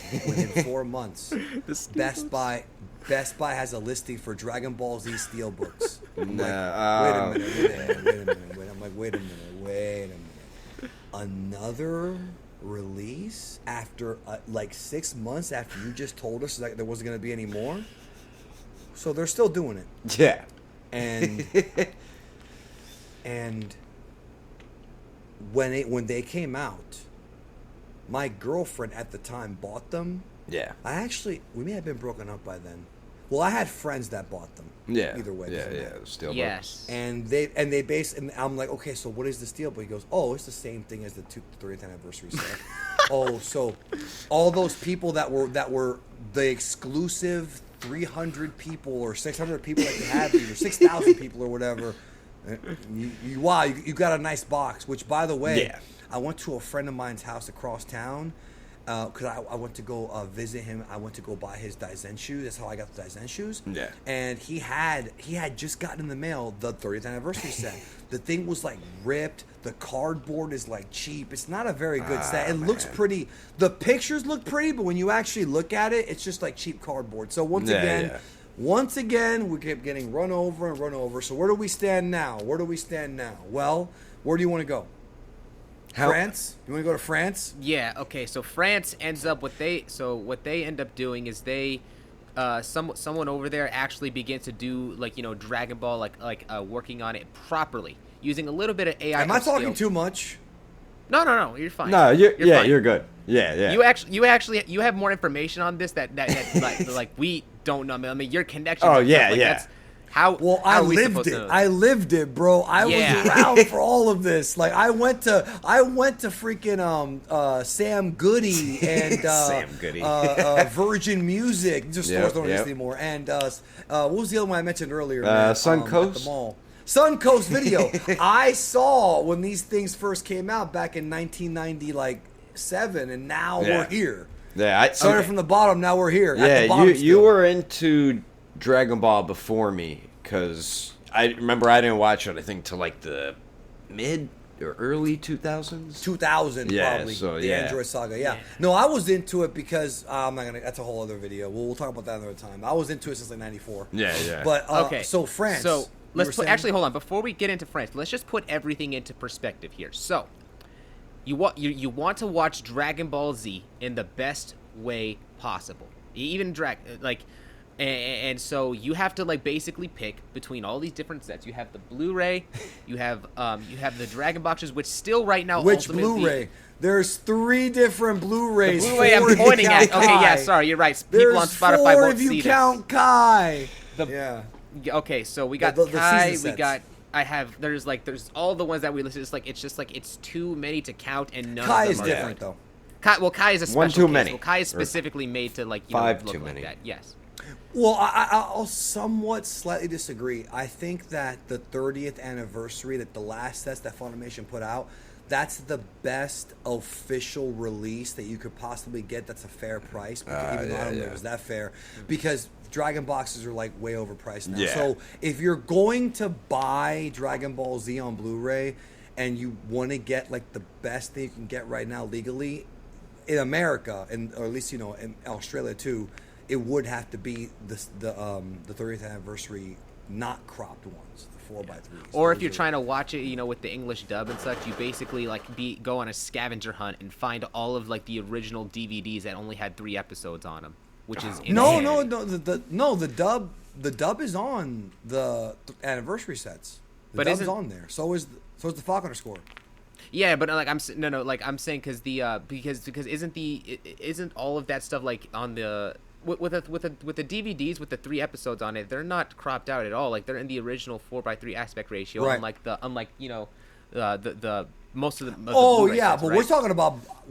Best Buy has a listing for Dragon Ball Z Steelbooks. I'm like, wait a minute. Another release after like 6 months after you just told us that there wasn't going to be any more? So they're still doing it. Yeah. And when they came out, my girlfriend at the time bought them. Yeah. We may have been broken up by then. Well, I had friends that bought them. Yeah. Either way. Yeah. Still. Yes. And I'm like, okay, so what is the Steelbook? He goes, oh, it's the same thing as the 30th anniversary set. Oh, so all those people that were the exclusive 300 people or 600 people that you have, or 6,000 people or whatever. You got a nice box. Which, by the way, I went to a friend of mine's house across town because I went to go visit him. I went to go buy his Daizen shoes. That's how I got the Daizen shoes. Yeah. And he had just gotten in the mail the 30th anniversary set. The thing was like ripped. The cardboard is like cheap. It's not a very good set. It looks pretty. The pictures look pretty, but when you actually look at it, it's just like cheap cardboard. So once again, we kept getting run over. So where do we stand now? Well, where do you want to go? France? You want to go to France? Yeah. Okay. So France ends up what they end up doing is they, someone over there actually begins to do Dragon Ball like working on it properly using a little bit of AI. Am I talking too much? No. You're fine. No, you're fine. You're good. Yeah. You have more information on this that like we don't know. I mean, your connection. Oh yeah. I lived it, bro. I was around for all of this. Like I went to freaking Sam Goody and Sam Goody. Virgin Music. These are stores don't exist anymore. And what was the other one I mentioned earlier? Suncoast. At the mall. Suncoast Video. I saw when these things first came out back in 1997, and now we're here. Yeah, Started from the bottom. Now we're here. Yeah, you were into Dragon Ball before me because I remember I didn't watch it. I think till like the mid or early 2000s. 2000, probably. So, the Android Saga. Yeah. No, I was into it because I'm not gonna. That's a whole other video. We'll talk about that another time. I was into it since like '94. Yeah. But okay. So France. So let's actually hold on before we get into France. Let's just put everything into perspective here. So you want to watch Dragon Ball Z in the best way possible. Even and so you have to like basically pick between all these different sets. You have the Blu-ray, you have the Dragon boxes, which still right now. Which Blu-ray? There's 3 different Blu-rays. The Blu-ray I'm pointing at. Okay, yeah, sorry, you're right. People on Spotify won't see this. If you count Kai. Okay, so we got Kai. We got. There's all the ones that we listed. It's too many to count, and none Kai of them is are different though. Kai is a special One too case. many. Well, Kai is specifically made to look Five too like many. that. Yes. Well, I'll somewhat slightly disagree. I think that the 30th anniversary, that the last sets that Funimation put out, that's the best official release that you could possibly get. That's a fair price, even though I don't know if it was that fair, because Dragon boxes are like way overpriced now. Yeah. So if you're going to buy Dragon Ball Z on Blu-ray and you want to get like the best thing you can get right now legally in America, and or at least in Australia too, it would have to be the 30th anniversary not cropped ones, the 4x3s. Or if you're trying to watch it, with the English dub and such, you basically go on a scavenger hunt and find all of like the original DVDs that only had 3 episodes on them, which is insane. No, the dub is on the anniversry sets. The dub's on there. So is the Falconer score. Yeah, but I'm saying because isn't all of that stuff like on the with the DVDs with the 3 episodes on it, they're not cropped out at all. Like they're in the original 4:3 aspect ratio. Right. Unlike the most of the. Blu-ray sets, but right? we're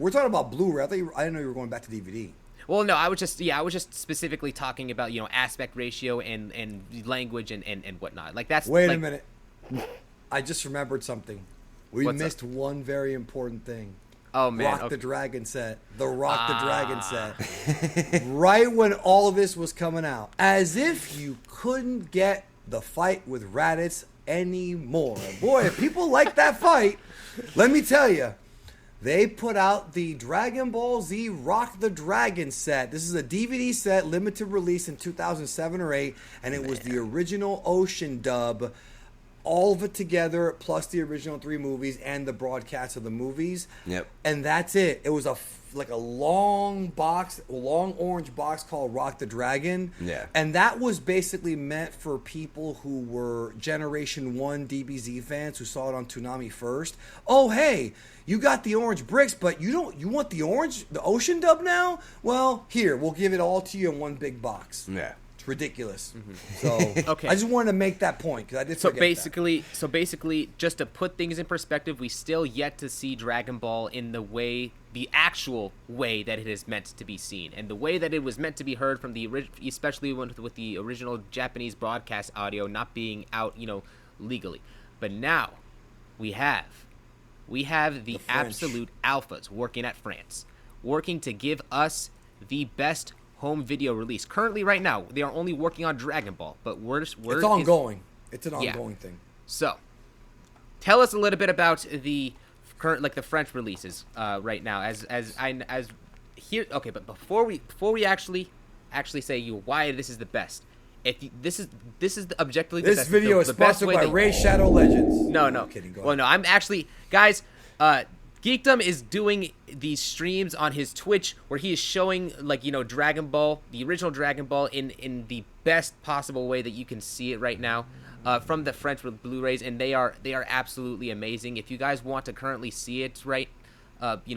talking about Blu-ray. I didn't know you were going back to DVD. Well, no, I was just specifically talking about aspect ratio and language and whatnot. Like that's. Wait a minute. I just remembered something. We What's missed one very important thing. Oh man, Rock the Dragon set. The Rock the Dragon set. Right when all this was coming out. As if you couldn't get the fight with Raditz anymore. Boy, if people like that fight, let me tell you, they put out the Dragon Ball Z Rock the Dragon set. This is a DVD set, limited release in 2007 or 8, and it was the original Ocean dub. All of it together, plus the original 3 movies and the broadcast of the movies. Yep. And that's it. It was a long orange box called Rock the Dragon. Yeah. And that was basically meant for people who were Generation 1 DBZ fans who saw it on Toonami first. Oh, hey, you got the orange bricks, but you want the Ocean dub now? Well, here, we'll give it all to you in one big box. Yeah. It's ridiculous. Mm-hmm. So okay. I just wanted to make that point because I did So forget basically, just to put things in perspective, we still yet to see Dragon Ball in the actual way that it is meant to be seen, and the way that it was meant to be heard from especially with the original Japanese broadcast audio not being out, legally. But now we have the absolute alphas working at France, working to give us the best home video release. Currently, right now, they are only working on Dragon Ball, but it's ongoing. It's an ongoing thing. So, tell us a little bit about the current, the French releases right now. Okay, but before we actually say why this is the best. This is objectively the best. This video is sponsored by Ray Shadow Legends. No, I'm kidding. Go ahead. Well, no, I'm actually, guys. Geekdom is doing these streams on his Twitch where he is showing Dragon Ball, the original Dragon Ball in the best possible way that you can see it right now from the French Blu Rays, and they are absolutely amazing. If you guys want to currently see it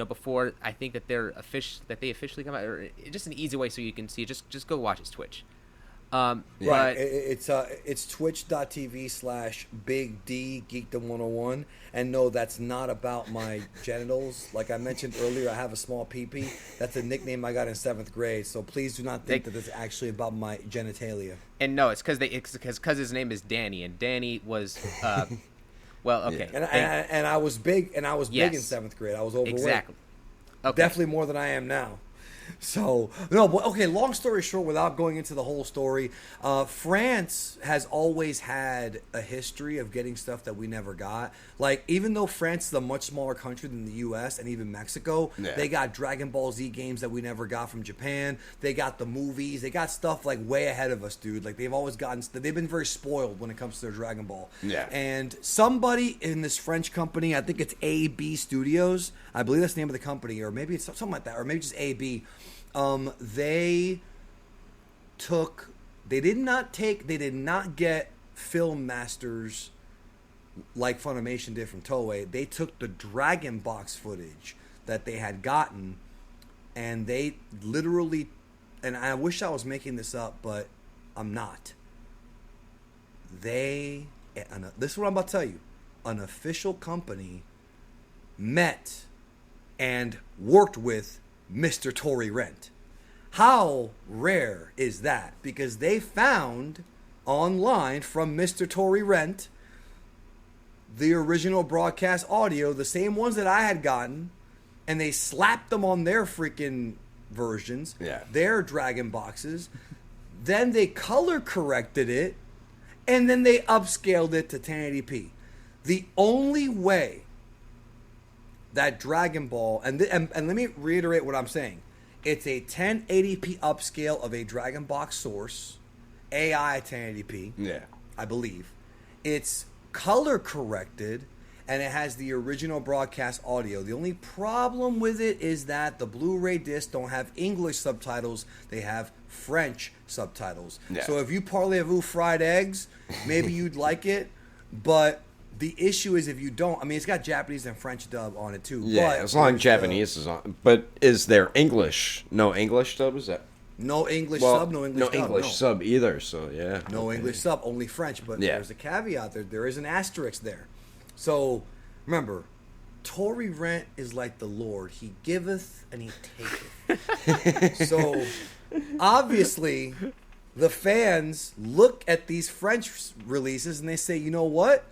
before I think that they officially come out, or just an easy way so you can see it, just go watch his Twitch. Right, it's twitch.tv/Big D Geekdom101, and no, that's not about my genitals. Like I mentioned earlier, I have a small pee-pee. That's a nickname I got in 7th grade, so please do not think that it's actually about my genitalia. And no, it's because his name is Danny, and Danny was well, okay. And I was big, in 7th grade. I was overweight. Exactly. Okay. Definitely more than I am now. So, no, but okay, long story short, without going into the whole story, France has always had a history of getting stuff that we never got. Like, even though France is a much smaller country than the U.S. and even Mexico, they got Dragon Ball Z games that we never got from Japan. They got the movies. They got stuff, like, way ahead of us, dude. Like, they've always gotten... They've been very spoiled when it comes to their Dragon Ball. Yeah. And somebody in this French company, I think it's AB Studios, I believe that's the name of the company, or maybe it's something like that, or maybe just AB... they did not get film masters like Funimation did from Toei. They took the Dragon Box footage that they had gotten, and they literally, and I wish I was making this up, but I'm not. This is what I'm about to tell you. An official company met and worked with Mr. Tory Rent. How rare is that? Because they found online from Mr. Tory Rent the original broadcast audio, the same ones that I had gotten, and they slapped them on their freaking versions, their Dragon Boxes. Then they color corrected it, and then they upscaled it to 1080p. The only way that Dragon Ball, and let me reiterate what I'm saying. It's a 1080p upscale of a Dragon Box source, AI 1080p. Yeah. I believe. It's color corrected, and it has the original broadcast audio. The only problem with it is that the Blu Ray discs don't have English subtitles, they have French subtitles. Yeah. So if you parlez-vous fried eggs, maybe you'd like it, but the issue is if you don't, I mean, it's got Japanese and French dub on it too. Yeah, but as long as Japanese is on. But is there English? No English sub? Is that? No English sub, no English dub. No English sub either, so yeah. No English sub, only French. But there's a caveat there. There is an asterisk there. So, remember, Tory Rent is like the Lord. He giveth and he taketh. So, obviously, the fans look at these French releases and they say, you know what?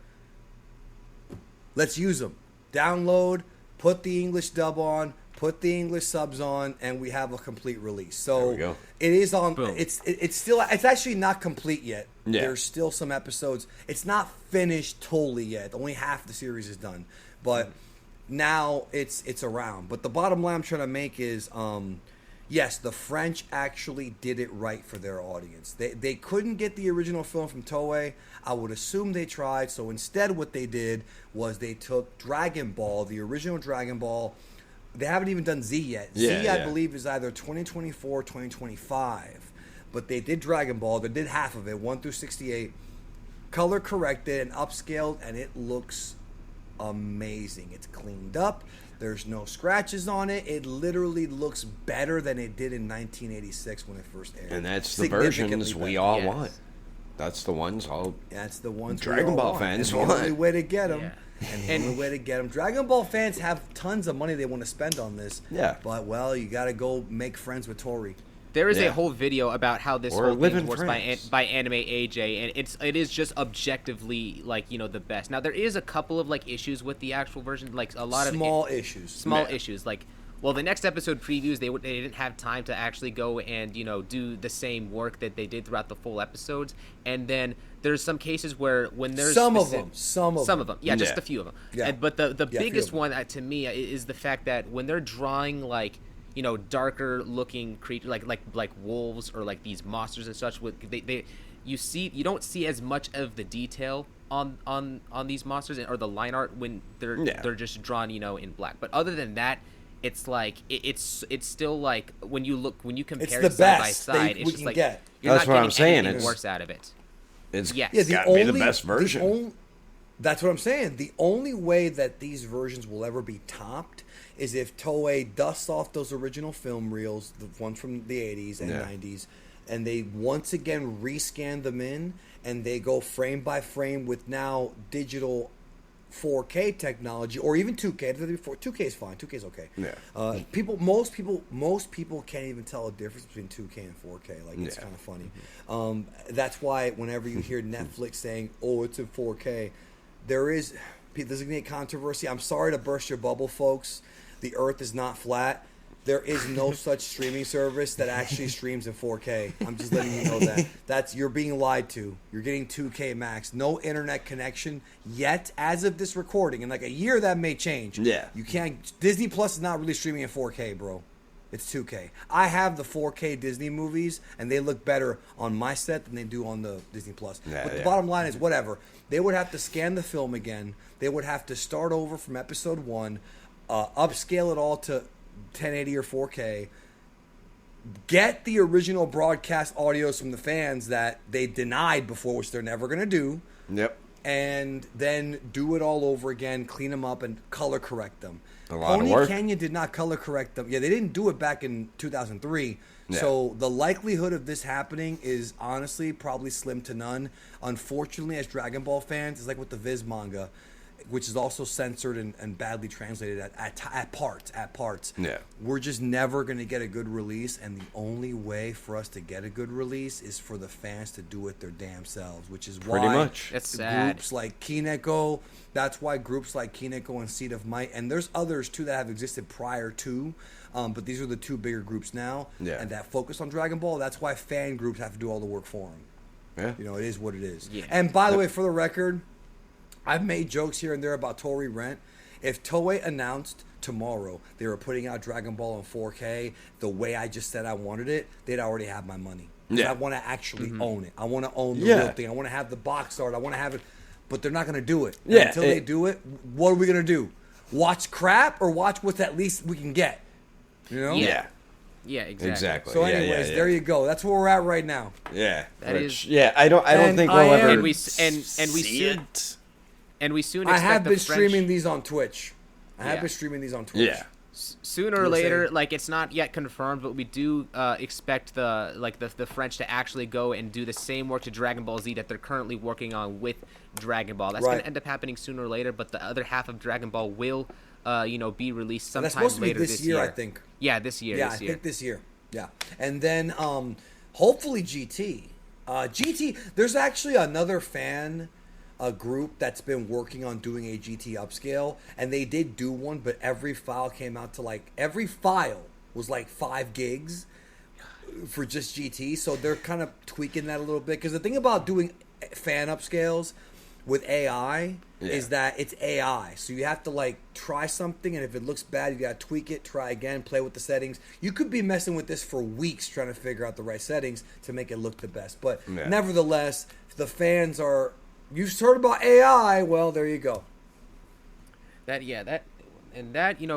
Let's use them. Download, put the English dub on, put the English subs on, and we have a complete release. So there we go. It is on. Boom. It's actually not complete yet. Yeah. There's still some episodes. It's not finished totally yet. Only half the series is done, but now it's around. But the bottom line I'm trying to make is, yes, the French actually did it right for their audience. They couldn't get the original film from Toei. I would assume they tried. So instead what they did was they took Dragon Ball, the original Dragon Ball. They haven't even done Z yet. Z, I believe, is either 2024 or 2025. But they did Dragon Ball. They did half of it, 1 through 68. Color corrected and upscaled, and it looks amazing. It's cleaned up. There's no scratches on it. It literally looks better than it did in 1986 when it first aired. And that's the versions we all want. That's the ones That's the ones Dragon Ball fans want. want. The only way to get them. Yeah. And the only way to get them. Dragon Ball fans have tons of money they want to spend on this. Yeah. But, well, you got to go make friends with Tori. There is a whole video about how this whole thing works friends. by Anime AJ, and it is just objectively, like, you know, the best. Now, there is a couple of, like, issues with the actual version, like a lot of small issues, like, well, the next episode previews, they didn't have time to actually go and, you know, do the same work that they did throughout the full episodes. And then there's some cases where when there's some of them, yeah, just a few of them. Yeah. But the biggest one to me is the fact that when they're drawing, like, you know, darker looking creatures like wolves or like these monsters and such, with you don't see as much of the detail on these monsters or the line art when they're just drawn, you know, in black. But other than that, it's like it's still like when you compare it side by side, it's just like you're that's not what I'm saying. Anything worse out of it. It's yes. gotta be the best version. That's what I'm saying. The only way that these versions will ever be topped is if Toei dusts off those original film reels, the ones from the 80s and 90s, and they once again rescan them in, and they go frame by frame with now digital 4K technology, or even 2K. 2K is fine. 2K is okay. Yeah. Most people can't even tell a difference between 2K and 4K. Like, it's kind of funny. That's why whenever you hear Netflix saying, "Oh, it's in 4K," there's gonna be a controversy. I'm sorry to burst your bubble, folks. The Earth is not flat. There is no such streaming service that actually streams in 4K. I'm just letting you know that. You're being lied to. You're getting 2K max. No internet connection yet as of this recording. In like a year that may change. Yeah. You can't. Disney Plus is not really streaming in 4K, bro. It's 2K. I have the 4K Disney movies, and they look better on my set than they do on the Disney Plus. Yeah, but the bottom line is, whatever. They would have to scan the film again. They would have to start over from episode 1, upscale it all to 1080 or 4K, get the original broadcast audios from the fans that they denied before, which they're never going to do. Yep. And then do it all over again, clean them up, and color correct them. A lot Pony of work. Canyon did not color correct them. Yeah, they didn't do it back in 2003. Yeah. So the likelihood of this happening is honestly probably slim to none. Unfortunately, as Dragon Ball fans, it's like with the Viz manga, which is also censored and badly translated at parts. Yeah. We're just never going to get a good release, and the only way for us to get a good release is for the fans to do it their damn selves, which is Pretty why much. That's sad. groups like Kineko, that's why groups like Kineko and Seed of Might, and there's others too that have existed prior to, but these are the two bigger groups now, Yeah. and that focus on Dragon Ball. That's why fan groups have to do all the work for them. Yeah. You know, it is what it is. Yeah. And by the way, for the record, I've made jokes here and there about Toei Rent. If Toei announced tomorrow they were putting out Dragon Ball in 4K the way I just said I wanted it, they'd already have my money. Yeah. I want to actually own it. I want to own the Yeah. real thing. I want to have the box art. I want to have it. But they're not going to do it. And Yeah, until they do it, what are we going to do? Watch crap or watch what's at least we can get? You know? Yeah. Yeah, exactly. Exactly. So Yeah, anyways, yeah. there you go. That's where we're at right now. Yeah. That Which, is- yeah, I don't And think I we'll am- ever And we see soon- it. And we soon I expect have the been French, streaming these on Twitch. Yeah. Yeah. Sooner You or were later, saying? like it's not yet confirmed, but we do expect the French to actually go and do the same work to Dragon Ball Z that they're currently working on with Dragon Ball. That's going Right. to end up happening sooner or later, but the other half of Dragon Ball will, be released And sometime that's supposed to be later this year, I think. Yeah, this year. Yeah, this I year. think this year. Yeah. And then hopefully GT. GT, there's actually another fan group that's been working on doing a GT upscale, and they did do one, but every file came out to every file was like 5 gigs for just GT, so they're kind of tweaking that a little bit. Because the thing about doing fan upscales with AI is that it's AI, so you have to try something, and if it looks bad, you gotta tweak it, try again, play with the settings. You could be messing with this for weeks trying to figure out the right settings to make it look the best. But nevertheless, the fans are. You've heard about AI. Well, there you go. That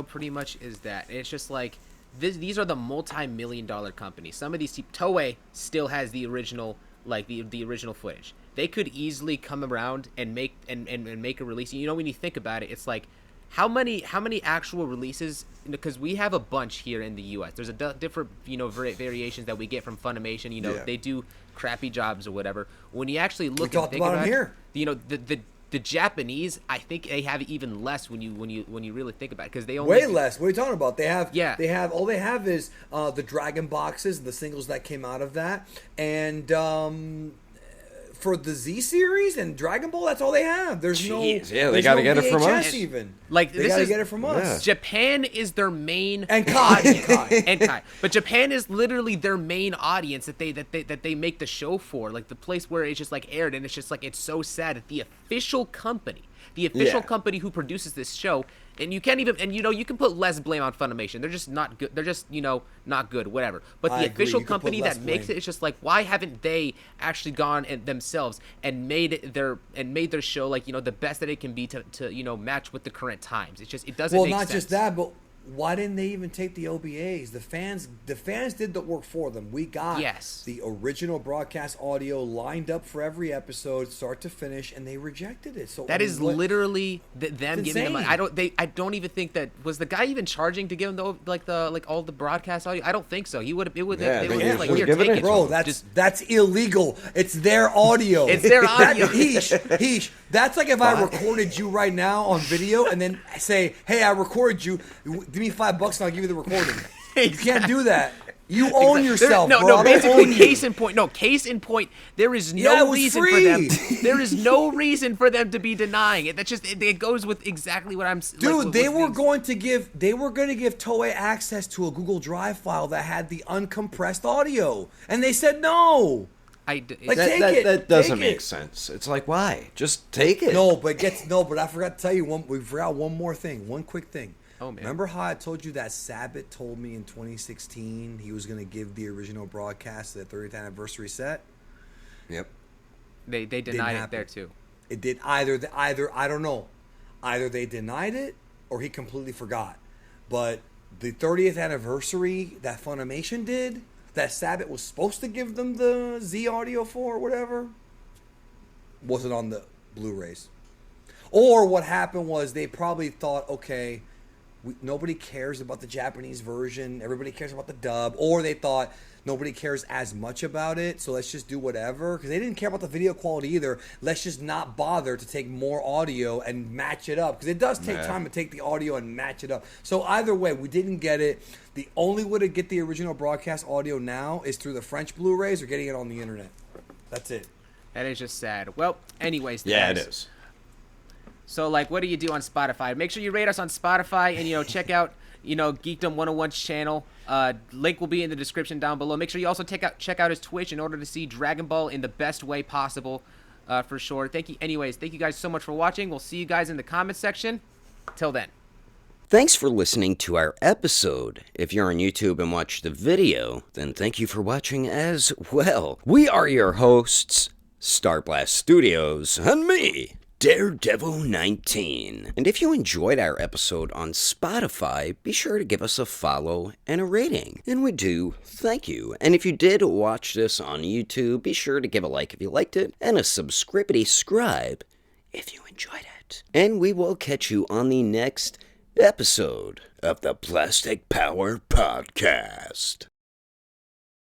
pretty much is that. It's just like these are the multi-million-dollar companies. Some of these Toei still has the original the original footage. They could easily come around and make make a release. You know, when you think about it, it's like how many actual releases? Because we have a bunch here in the U.S. There's a different variations that we get from Funimation. They do crappy jobs or whatever. When you actually look and think about it, the Japanese, I think they have even less when you really think about it, because they only way less. What are you talking about? They have they have is the Dragon boxes, the singles that came out of that, and for the Z series and Dragon Ball, that's all they have. There's they gotta get it from us. Even they gotta get it from us. Japan is their main and Kai. But Japan is literally their main audience that they make the show for, like the place where it's just aired, and it's just it's so sad that the official company who produces this show, and you can't even, and you can put less blame on Funimation. They're just not good. They're just not good, whatever. But the official company that makes it, it's just why haven't they actually gone and themselves and made their show the best that it can be to match with the current times? It doesn't make sense. Well, not just that, but why didn't they even take the OBAs? The fans did the work for them. We got the original broadcast audio lined up for every episode, start to finish, and they rejected it. So that is literally them giving them money. I don't even think that was the guy even charging to give them all the broadcast audio. I don't think so. He would. It would. They would just here, take it, bro. That's illegal. It's their audio. It's their audio. Heesh. That's like if I recorded you right now on video and then say, "Hey, I recorded you. Give me $5 and I'll give you the recording." You can't do that. You own yourself, bro. No, I don't basically, own you. case in point, there is no it was reason free. for them. There is no reason for them to be denying it. That's just it goes with exactly what I'm. Dude, like, they were going to give Toei access to a Google Drive file that had the uncompressed audio, and they said no. Take it. That doesn't Take make it. sense. It's like, why? Just take it. But I forgot to tell you we forgot one more thing. One quick thing. Oh, man. Remember how I told you that Sabat told me in 2016 he was going to give the original broadcast the 30th anniversary set? Yep. They denied it there too. It did either I don't know. Either they denied it or he completely forgot. But the 30th anniversary that Funimation did, that Sabat was supposed to give them the Z audio for or whatever, wasn't on the Blu Rays. Or what happened was they probably thought, okay, nobody cares about the Japanese version. Everybody cares about the dub. Or they thought nobody cares as much about it, so let's just do whatever. Because they didn't care about the video quality either. Let's just not bother to take more audio and match it up. Because it does take time to take the audio and match it up. So either way, we didn't get it. The only way to get the original broadcast audio now is through the French Blu Rays or getting it on the internet. That's it. That is just sad. Well, anyways, Yeah, guys. it is. So, like, what do you do on Spotify? Make sure you rate us on Spotify and, check out, Geekdom101's channel. Link will be in the description down below. Make sure you also check out his Twitch in order to see Dragon Ball in the best way possible, for sure. Thank you guys so much for watching. We'll see you guys in the comments section. Till then. Thanks for listening to our episode. If you're on YouTube and watch the video, then thank you for watching as well. We are your hosts, Starblast Studios, and me, Daredevil19. And if you enjoyed our episode on Spotify, be sure to give us a follow and a rating. And we do thank you. And if you did watch this on YouTube, be sure to give a like if you liked it, and a subscribe if you enjoyed it. And we will catch you on the next episode of the Plastic Power Podcast.